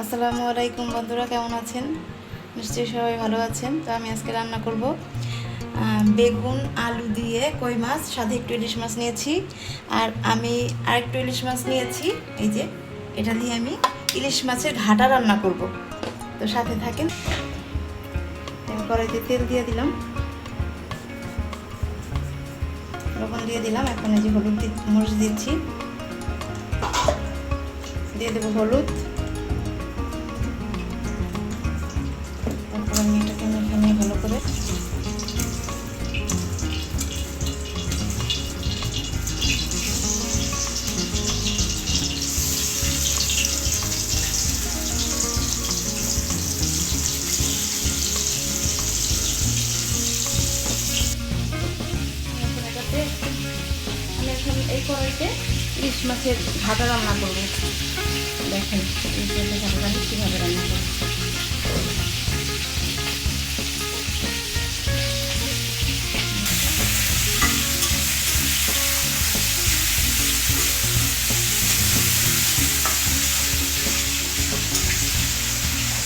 আসসালামু আলাইকুম বন্ধুরা, কেমন আছেন? নিশ্চয়ই সবাই ভালো আছেন। তো আমি আজকে রান্না করব বেগুন আলু দিয়ে কই মাছ, সাথে একটু ইলিশ মাছ নিয়েছি। আর আমি আরেকটু ইলিশ মাছ নিয়েছি, এই যে এটা দিয়ে আমি ইলিশ মাছের ঘাটা রান্না করব। তো সাথে থাকেন। আমি কড়াইতে তেল দিয়ে দিলাম, লবণ দিয়ে দিলাম। এখন এই যে হলুদ মরিচ দিচ্ছি, দিয়ে দেবো হলুদ। তারপর আমি এটাকে মেখে নিয়ে ভালো করে আমি এখন এই কড়াইতে ইলিশ মাছের ঘাটা রান্না করব। দেখেন ইলিশ মাছের ঘাটা আমি কীভাবে রান্না করব।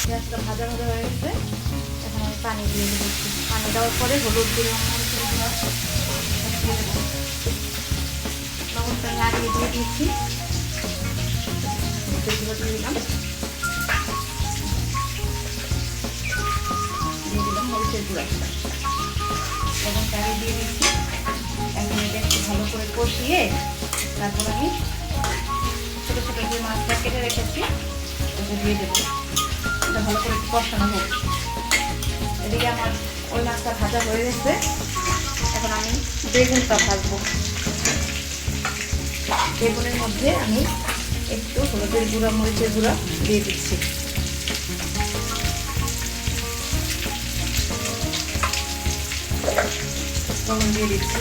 পেঁয়াজটা ভাজা ভাজা হয়ে গেছে, এখন আমি পানি দিয়ে দেবো। পানি দেওয়ার পরে হলুদ দিলাম, লবণটা আমি আগে দিয়ে দিয়েছি, দিয়ে দিলাম, মরিচের গুঁড়া, লবণটা আগে দিয়ে দিয়েছি। এখন এটা একটু ভালো করে কষিয়ে তারপর আমি ছোটো ছোটো যে মাছটা কেটে রেখেছি ওটা দিয়ে দেবো। এটা ভালো করে একটু কষানো হোক। এদিকে আমার ওই মাছটা ভাজা হয়ে গেছে, এখন আমি বেগুনটা ভাজবো। বেগুনের মধ্যে আমি একটু হলুদের গুঁড়া, মরিচের গুঁড়া দিয়ে দিচ্ছি। লবণ দিয়ে দিচ্ছি।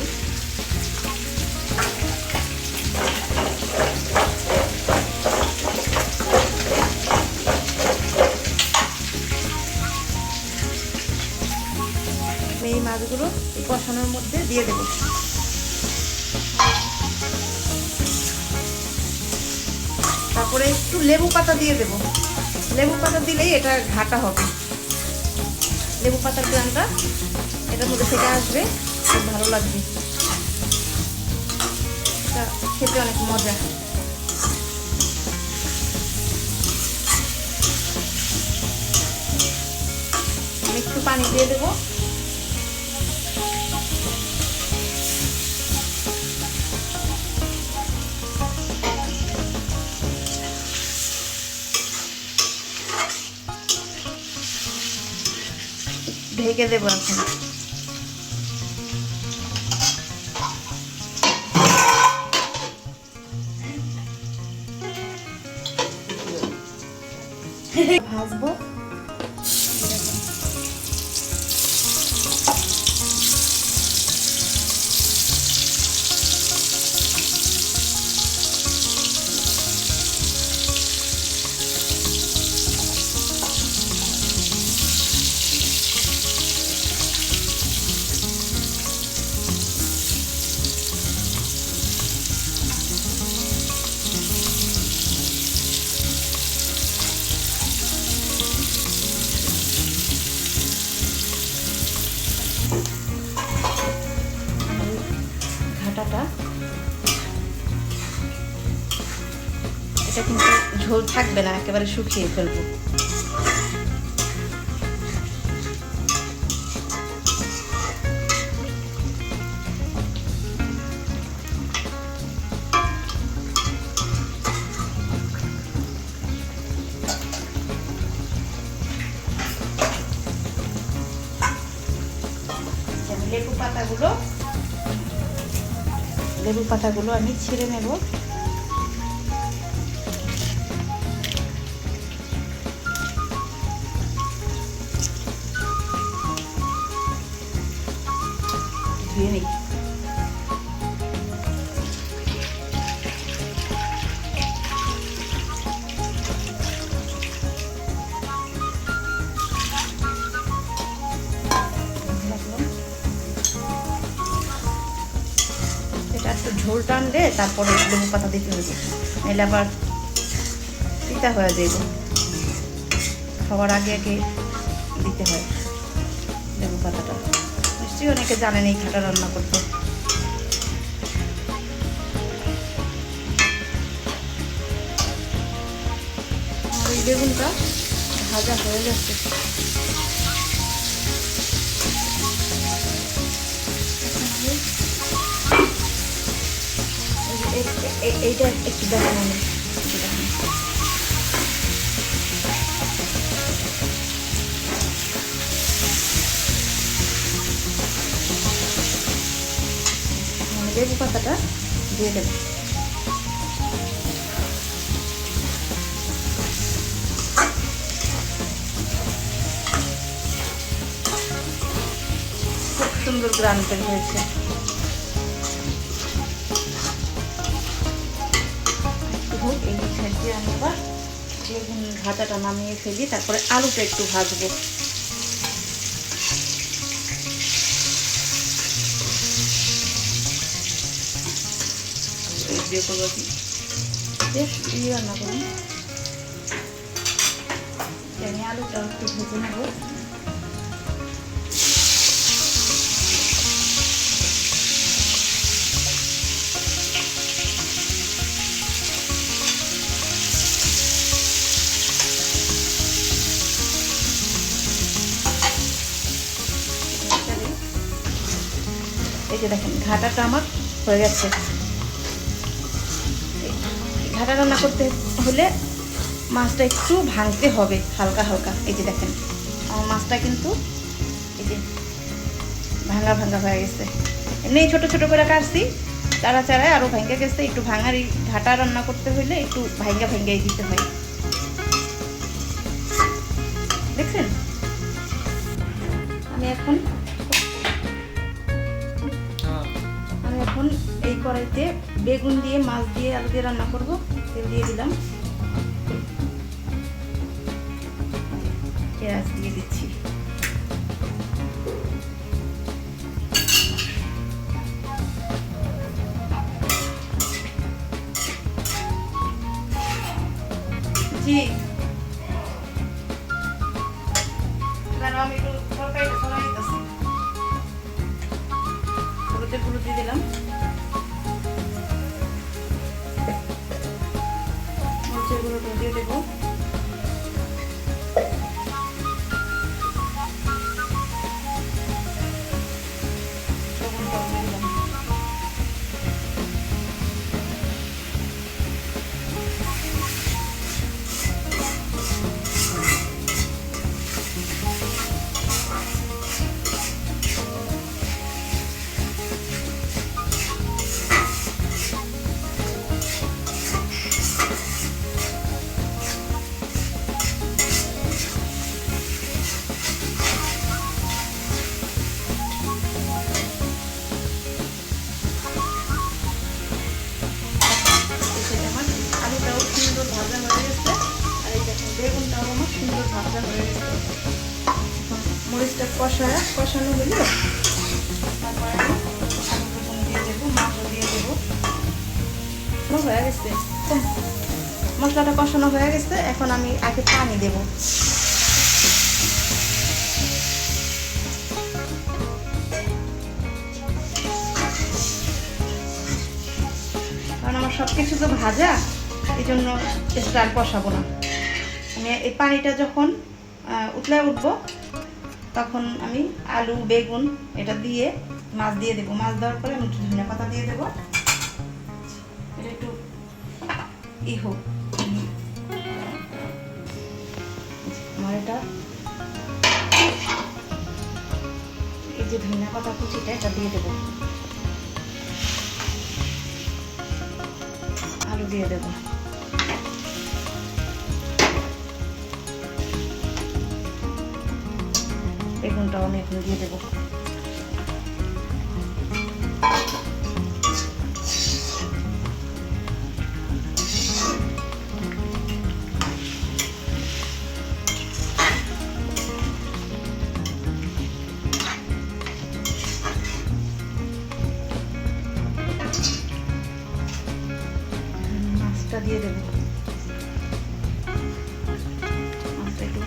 এই মাছগুলো এই কষানোর মধ্যে দিয়ে দেবো। তারপরে একটু লেবু পাতা দিয়ে দেবো। লেবু পাতা দিলেই এটা ঘাটা হবে। লেবু পাতার গ্রানটা এটার মধ্যে থেকে আসবে, খুব ভালো লাগবে। এটা খেতে অনেক মজা। আমি একটু পানি দিয়ে দেবো। ঢেকে দেবো এখন। ভাজবো। ঘাটাটা এটা কিন্তু ঝোল থাকবে না, একেবারে শুকিয়ে ফেলবো। লেবু পাতাগুলো আমি ছিঁড়ে নেব। ধুয়ে নিই। একটু ঝোল টানলে তারপরে লেবু পাতা দিতে হবে, নাহলে আবার পিতা হয়ে যাবে। খাওয়ার আগে আগে দিতে হয় লেবু পাতাটা। নিশ্চয়ই অনেকে জানেন এই ঘাটা রান্না করতে। আর এই বেগুনটা ভাজা হয়ে যাচ্ছে। এইটা একটু দেখেন আমি লেবু পাতাটা দিয়ে দেব। খুব সুন্দর গ্রান বের হয়েছে। এই সাইড দিয়ে আমি আবার বেগুন ভাজাটা নামিয়ে ফেলি, তারপরে আলুটা একটু ভাজবো। রান্না করুন, আমি আলুটা একটু ভেজে নেব। এই যে দেখেন ঘাটাটা আমার হয়ে গেছে। ঘাটা রান্না করতে হলে মাছটা একটু ভাঙতে হবে হালকা হালকা। এই যে দেখেন আমার মাছটা কিন্তু এই যে ভাঙা ভাঙা হয়ে গেছে। এমনি ছোট ছোট করে কাটছি, চারা চারায় আরও ভাঙা গেছে। একটু ভাঙার এই ঘাটা রান্না করতে হলে একটু ভাঙ্গা ভাঙ্গাই দিতে হয়। দেখছেন আমি এখন এই কড়াইতে বেগুন দিয়ে মাছ দিয়ে আলু দিয়ে রান্না করব। তেল দিয়ে দিলাম, পেঁয়াজ দিয়ে দিচ্ছি। জি আমি একটু তরকারিটা সরাই দিতেছি। হলুদের গুঁড়ো দিয়ে দিলাম, মরিচের গুঁড়োটা দিয়ে দেবো, ভাজা হয়ে গেছে। আর এই দেখুন বেগুনটাও আমার সুন্দর ভাজা হয়ে গেছে। মরিচটা কষানো হলে তারপরে আলু বেগুন দিয়ে দেবো, মাছও দিয়ে দেবো। হয়ে গেছে, মশলাটা কষানো হয়ে গেছে। এখন আমি আগে পানি দেবো। কারণ আমার সব কিছু তো ভাজা, এই জন্য স্টার কষাবো না। আমি এই পানিটা যখন উঠবো তখন আমি আলু বেগুন এটা দিয়ে মাছ দিয়ে দেবো। মাছ দেওয়ার পরে আমি একটু ধনিয়া পাতা দিয়ে দেবো। এটা একটু হোক, আমার এটা এই যে ধনিয়া পাতা কুচিটা এটা দিয়ে দেবো, আলু দিয়ে দেবো, বেগুনটাও আমি এখন দিয়ে দেবো। মাছটা দিয়ে দেবো, মাছটা একটু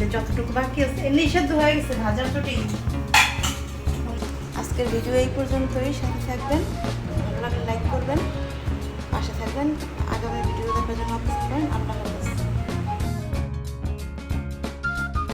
যে যতটুকু বাকি আছে এমনি সেদ্ধ হয়ে গেছে ভাজার চটি। আজকের ভিডিও এই পর্যন্তই, সাথে থাকবেন, ভালো লাগলে লাইক করবেন, পাশে থাকবেন, আগামী ভিডিও দেখার জন্য অপেক্ষা করেন। আল্লাহ হাফেজ।